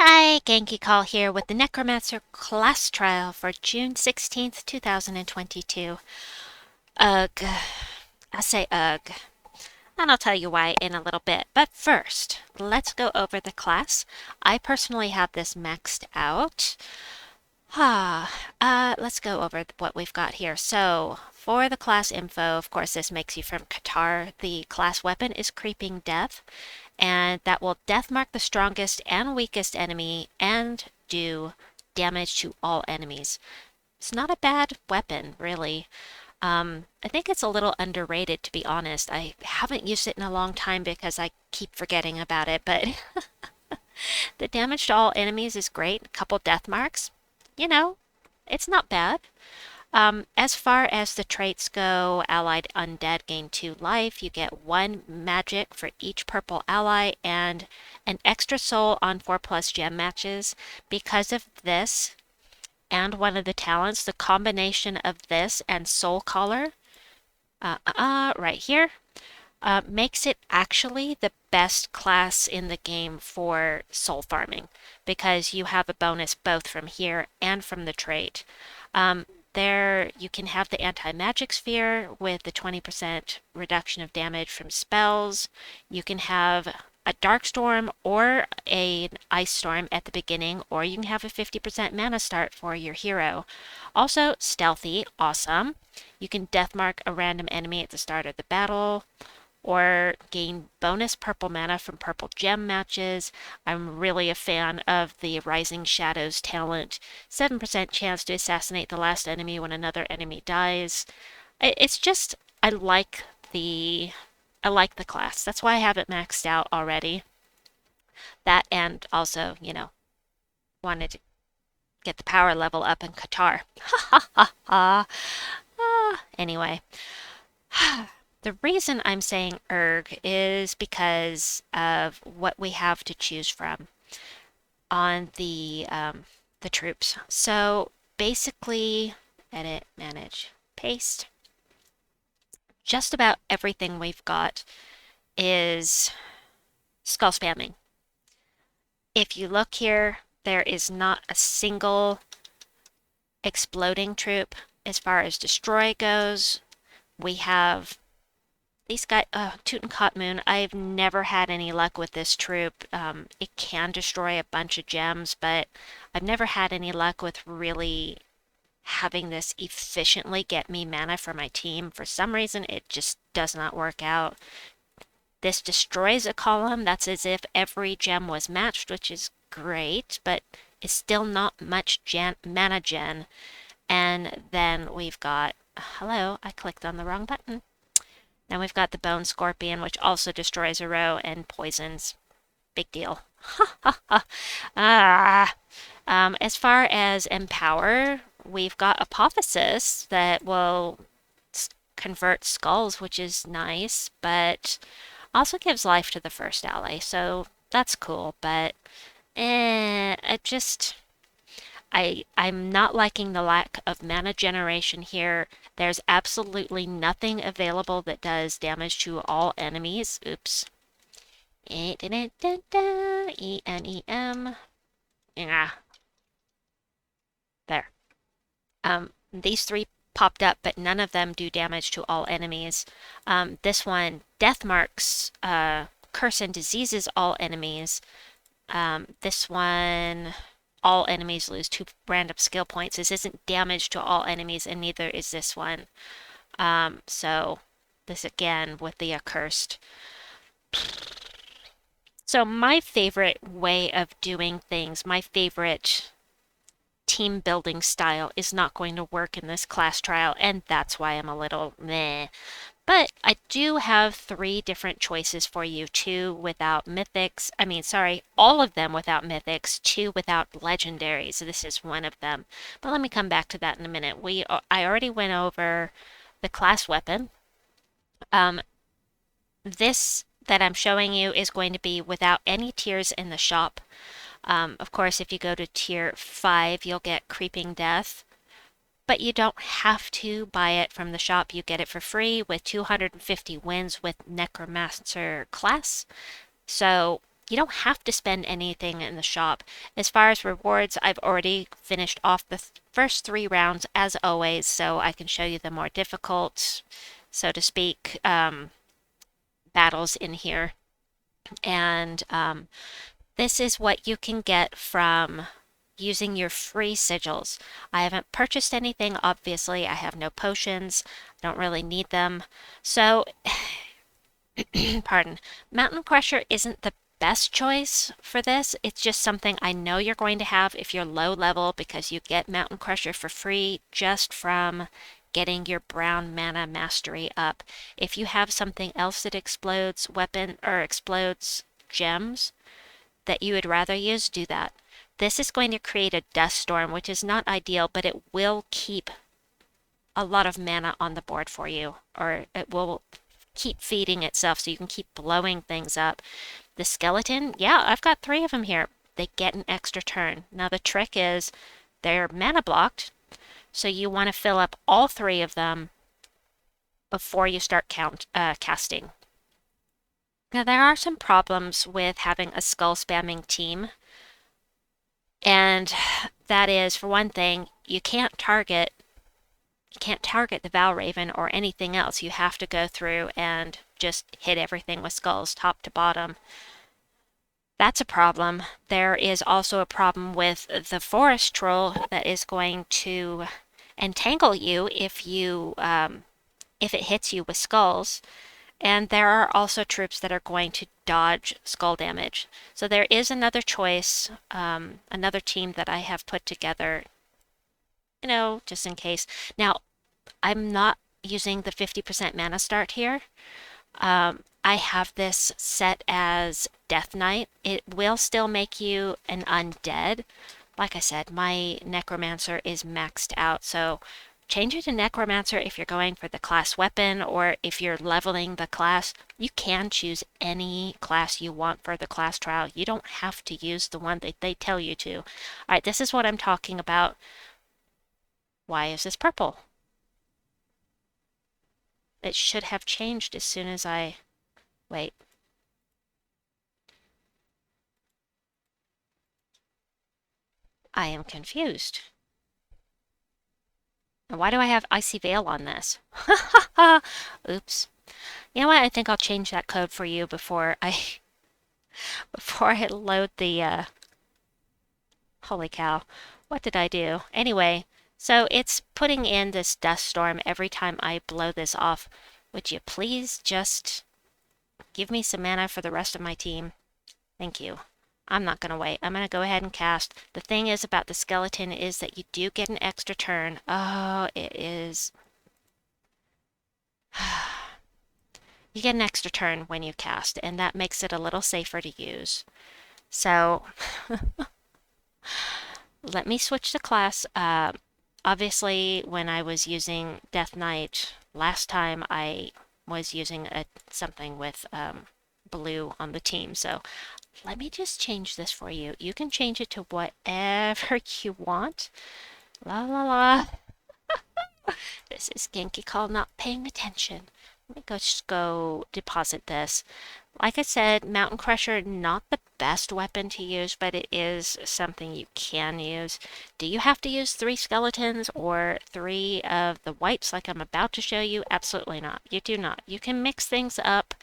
Hi, Genki Call here with the Necromancer class trial for June 16th, 2022. Ugh. I say ugh. And I'll tell you why in a little bit. But first, let's go over the class. I personally have this maxed out. Let's go over what we've got here. So, for the class info, of course, this makes you from Qatar. The class weapon is Creeping Death, and that will death mark the strongest and weakest enemy and do damage to all enemies. It's not a bad weapon, really. I think it's a little underrated, to be honest. I haven't used it in a long time because I keep forgetting about it, but the damage to all enemies is great. A couple death marks, you know, it's not bad. As far as the traits go, allied undead gain 2 life. You get 1 magic for each purple ally and an extra soul on 4+ gem matches. Because of this and one of the talents, the combination of this and Soul Collar, right here, makes it actually the best class in the game for soul farming because you have a bonus both from here and from the trait. There you can have the anti-magic sphere with the 20% reduction of damage from spells. You can have a dark storm or an ice storm at the beginning, or you can have a 50% mana start for your hero. Also, stealthy, awesome. You can deathmark a random enemy at the start of the battle or gain bonus purple mana from purple gem matches. I'm really a fan of the Rising Shadows talent. 7% chance to assassinate the last enemy when another enemy dies. It's just, I like the class. That's why I have it maxed out already. That and also, wanted to get the power level up in Qatar. Ha ha ha ha. Anyway. The reason I'm saying erg is because of what we have to choose from on the troops. So basically, edit, manage, paste. Just about everything we've got is skull spamming. If you look here, there is not a single exploding troop. As far as destroy goes, we have these guys, Tutankhamun, I've never had any luck with this troop. It can destroy a bunch of gems, but I've never had any luck with really having this efficiently get me mana for my team. For some reason, it just does not work out. This destroys a column. That's as if every gem was matched, which is great, but it's still not much mana gen. And then we've got, hello, I clicked on the wrong button. Now we've got the Bone Scorpion, which also destroys a row and poisons. Big deal. As far as Empower, we've got Apophysis that will convert skulls, which is nice, but also gives life to the first ally, so that's cool, but I'm not liking the lack of mana generation here. There's absolutely nothing available that does damage to all enemies. Oops. E-N-E-M. Yeah. There. These 3 popped up, but none of them do damage to all enemies. This one, Death Marks, Curse and Diseases all enemies. This one, all enemies lose 2 random skill points. This isn't damage to all enemies, and neither is this one. So this again with the accursed. So my favorite way of doing things, my favorite team building style is not going to work in this class trial, and that's why I'm a little meh. But I do have 3 different choices for you. 2 without mythics. All of them without mythics. 2 without legendaries. This is one of them. But let me come back to that in a minute. I already went over the class weapon. This that I'm showing you is going to be without any tiers in the shop. Of course, if you go to tier 5, you'll get Creeping Death. But you don't have to buy it from the shop. You get it for free with 250 wins with Necromancer class. So you don't have to spend anything in the shop. As far as rewards, I've already finished off the first 3 rounds as always, so I can show you the more difficult, so to speak, battles in here. And this is what you can get from using your free sigils. I haven't purchased anything, obviously. I have no potions. I don't really need them. So, pardon, Mountain Crusher isn't the best choice for this. It's just something I know you're going to have if you're low level because you get Mountain Crusher for free just from getting your brown mana mastery up. If you have something else that explodes weapon or explodes gems that you would rather use, do that. This is going to create a dust storm, which is not ideal, but it will keep a lot of mana on the board for you, or it will keep feeding itself so you can keep blowing things up. The skeleton, yeah, I've got 3 of them here. They get an extra turn. Now the trick is they're mana blocked, so you want to fill up all 3 of them before you start casting. Now there are some problems with having a skull spamming team, and that is, for one thing, you can't target the Valraven or anything else. You have to go through and just hit everything with skulls, top to bottom. That's a problem. There is also a problem with the forest troll that is going to entangle you if it hits you with skulls. And there are also troops that are going to dodge skull damage. So there is another choice, another team that I have put together, just in case. Now, I'm not using the 50% mana start here. I have this set as Death Knight. It will still make you an undead. Like I said, my Necromancer is maxed out, so change it to Necromancer if you're going for the class weapon, or if you're leveling the class. You can choose any class you want for the class trial. You don't have to use the one that they tell you to. Alright, this is what I'm talking about. Why is this purple? It should have changed as soon as I... Wait. I am confused. And why do I have Icy Veil on this? Oops. You know what? I think I'll change that code for you before I load the holy cow. What did I do? Anyway, so it's putting in this dust storm every time I blow this off. Would you please just give me some mana for the rest of my team? Thank you. I'm not going to wait. I'm going to go ahead and cast. The thing is about the skeleton is that you do get an extra turn. Oh, it is... You get an extra turn when you cast, and that makes it a little safer to use. So, let me switch the class. Obviously, when I was using Death Knight last time, I was using something with blue on the team. So, let me just change this for you. You can change it to whatever you want. La la la. This is Genki Call not paying attention. Let me just go deposit this. Like I said, Mountain Crusher, not the best weapon to use, but it is something you can use. Do you have to use 3 skeletons or 3 of the wights like I'm about to show you? Absolutely not. You do not. You can mix things up.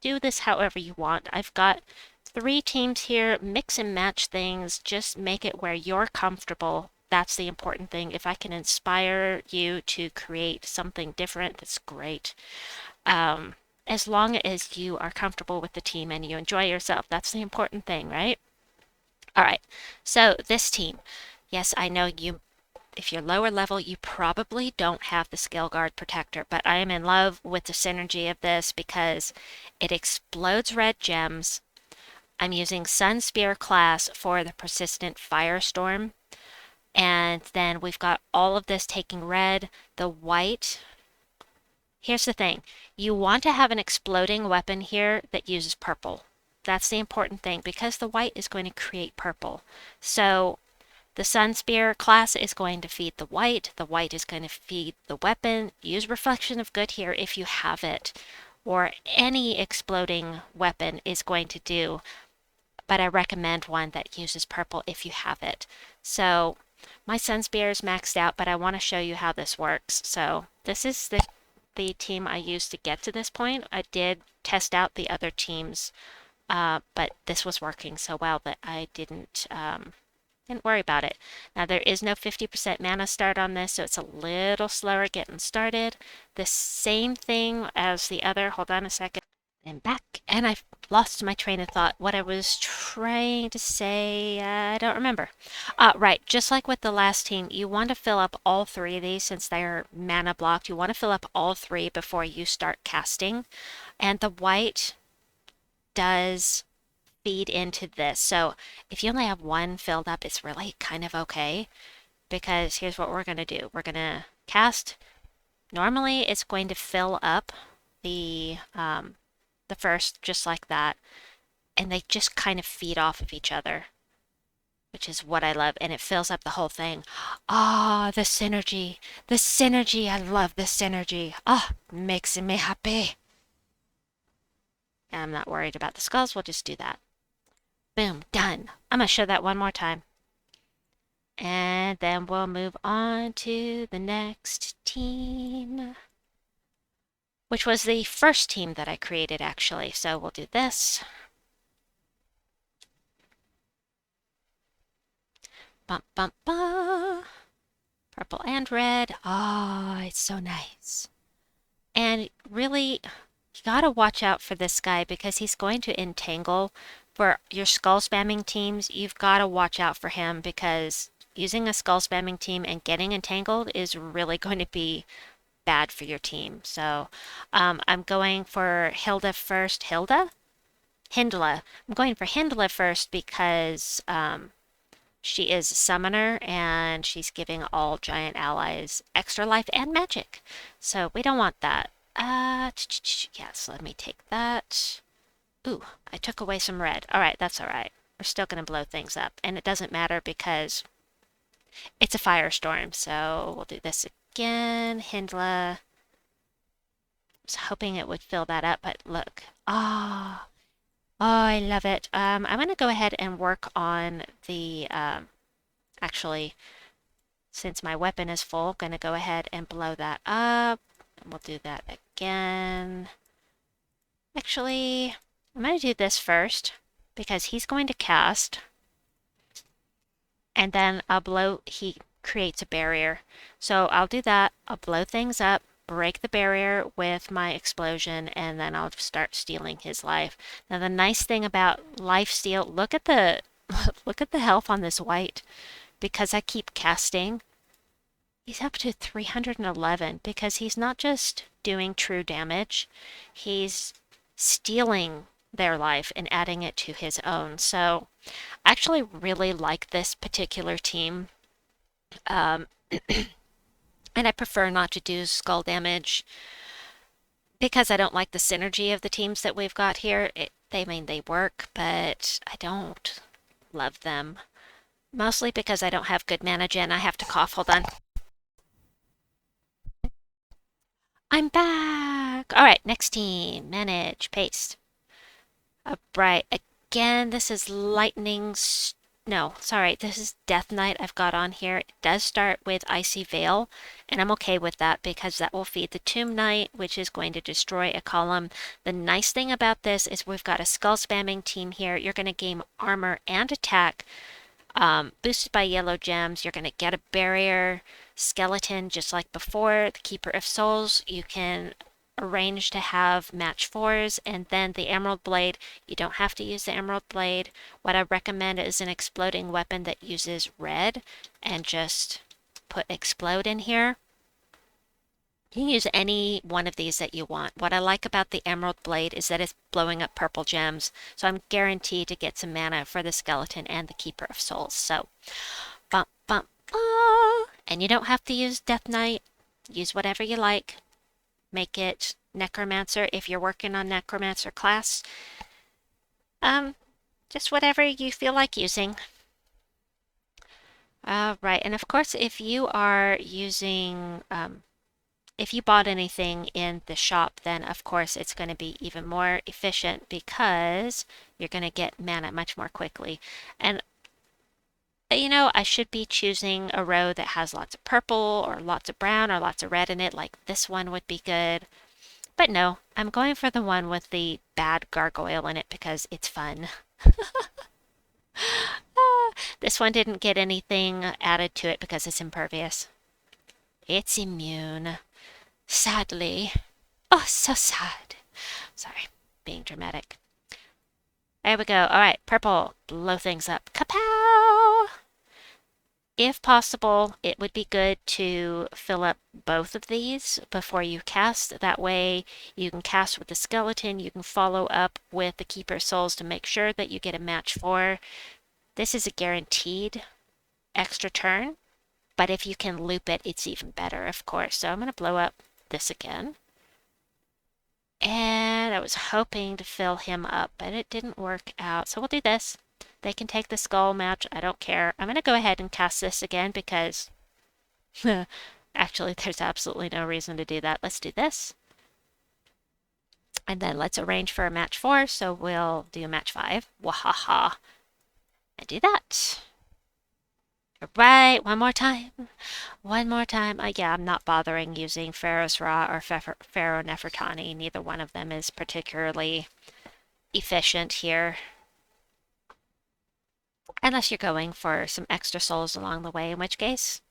Do this however you want. I've got 3 teams here. Mix and match things. Just make it where you're comfortable. That's the important thing. If I can inspire you to create something different, that's great. As long as you are comfortable with the team and you enjoy yourself, that's the important thing, right? All right, so this team. Yes, I know if you're lower level, you probably don't have the Scaleguard Protector, but I am in love with the synergy of this because it explodes red gems. I'm using Sun Spear class for the persistent firestorm. And then we've got all of this taking red, the white. Here's the thing. You want to have an exploding weapon here that uses purple. That's the important thing because the white is going to create purple. So the Sun Spear class is going to feed the white is going to feed the weapon. Use Reflection of Good here if you have it. or any exploding weapon is going to do, but I recommend one that uses purple if you have it. So my Sunspear is maxed out, but I want to show you how this works. So this is the team I used to get to this point. I did test out the other teams, but this was working so well that I didn't worry about it. Now there is no 50% mana start on this, so it's a little slower getting started. The same thing as the other. Hold on a second. And back, and I've lost my train of thought. What I was trying to say, I don't remember. Right, just like with the last team, you want to fill up all three of these since they're mana blocked. You want to fill up all three before you start casting. And the Wight does feed into this. So if you only have one filled up, it's really kind of okay, because here's what we're going to do. We're going to cast. Normally it's going to fill up the first just like that, and they just kind of feed off of each other, which is what I love, and it fills up the whole thing. Ah, the synergy. The synergy. I love the synergy. Ah, makes me happy. And I'm not worried about the skulls. We'll just do that. Boom, done. I'm going to show that one more time. And then we'll move on to the next team, which was the first team that I created, actually. So we'll do this. Bum, bum, bum. Purple and red. Oh, it's so nice. And really, you gotta watch out for this guy because he's going to entangle. For your skull spamming teams, you've got to watch out for him because using a skull spamming team and getting entangled is really going to be bad for your team. So I'm going for Hilda first. Hindla? I'm going for Hindla first because she is a summoner and she's giving all giant allies extra life and magic. So we don't want that. Yes, let me take that. Ooh, I took away some red. All right, that's all right. We're still going to blow things up. And it doesn't matter because it's a firestorm. So we'll do this again. Hindla. I was hoping it would fill that up, but look. Ah. Oh, I love it. I'm going to go ahead and work on the, actually, since my weapon is full, going to go ahead and blow that up. And we'll do that again. Actually, I'm going to do this first because he's going to cast. And then he creates a barrier. So I'll do that. I'll blow things up, break the barrier with my explosion, and then I'll start stealing his life. Now the nice thing about life steal, look at the look at the health on this Wight. Because I keep casting, he's up to 311 because he's not just doing true damage, he's stealing their life and adding it to his own. So I actually really like this particular team. And I prefer not to do skull damage because I don't like the synergy of the teams that we've got here. They work, but I don't love them. Mostly because I don't have good mana gen. I have to cough. Hold on. I'm back! Alright, next team. Manage. Paste. Right. Again, this is lightning... No, sorry. This is Death Knight I've got on here. It does start with Icy Veil, and I'm okay with that because that will feed the Tomb Knight, which is going to destroy a column. The nice thing about this is we've got a skull spamming team here. You're going to gain armor and attack. Boosted by yellow gems, you're going to get a barrier skeleton just like before. The Keeper of Souls, you can arrange to have match 4s, and then the Emerald Blade, you don't have to use the Emerald Blade. What I recommend is an exploding weapon that uses red, and just put explode in here. You can use any one of these that you want. What I like about the Emerald Blade is that it's blowing up purple gems, so I'm guaranteed to get some mana for the skeleton and the Keeper of Souls. So, bump, bump, ah. And you don't have to use Death Knight. Use whatever you like. Make it Necromancer if you're working on Necromancer class. Just whatever you feel like using. Right, and of course, if you are using if you bought anything in the shop, then of course it's going to be even more efficient because you're going to get mana much more quickly. And you know, I should be choosing a row that has lots of purple or lots of brown or lots of red in it, like this one would be good. But no, I'm going for the one with the bad gargoyle in it because it's fun. This one didn't get anything added to it because it's impervious. It's immune. Sadly. Oh, so sad. Sorry, being dramatic. There we go. All right, purple. Blow things up. Kapow! If possible, it would be good to fill up both of these before you cast. That way you can cast with the skeleton, you can follow up with the Keeper Souls to make sure that you get a match 4. This is a guaranteed extra turn, but if you can loop it, it's even better, of course. So I'm going to blow up this again. And I was hoping to fill him up, but it didn't work out. So we'll do this. They can take the skull match. I don't care. I'm going to go ahead and cast this again because actually there's absolutely no reason to do that. Let's do this. And then let's arrange for a match 4. So we'll do a match 5. Wahaha. And do that. Right, one more time. One more time. Yeah, I'm not bothering using Pharaoh's Ra or Pharaoh Nefertani. Neither one of them is particularly efficient here. Unless you're going for some extra souls along the way, in which case,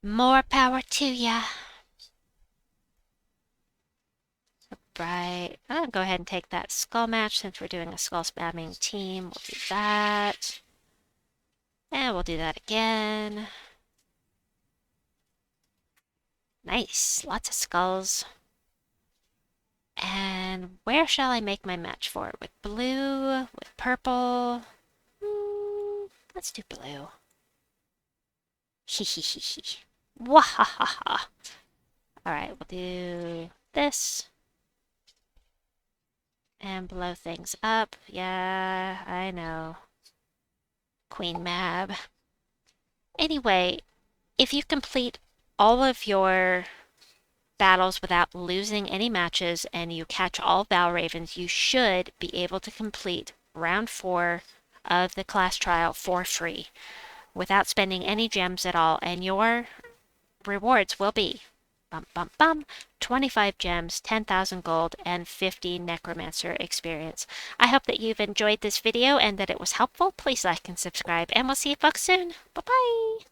more power to ya. Right. I'll go ahead and take that skull match since we're doing a skull spamming team. We'll do that. And we'll do that again. Nice. Lots of skulls. And where shall I make my match for? With blue? With purple? Let's do blue. Hehehehe. Wahahaha. Alright, we'll do this. And blow things up. Yeah, I know. Queen Mab. Anyway, if you complete all of your battles without losing any matches and you catch all Valravens, you should be able to complete round 4 of the class trial for free without spending any gems at all, and your rewards will be 25 gems, 10,000 gold, and 50 Necromancer experience. I hope that you've enjoyed this video and that it was helpful. Please like and subscribe, and we'll see you folks soon. Bye-bye!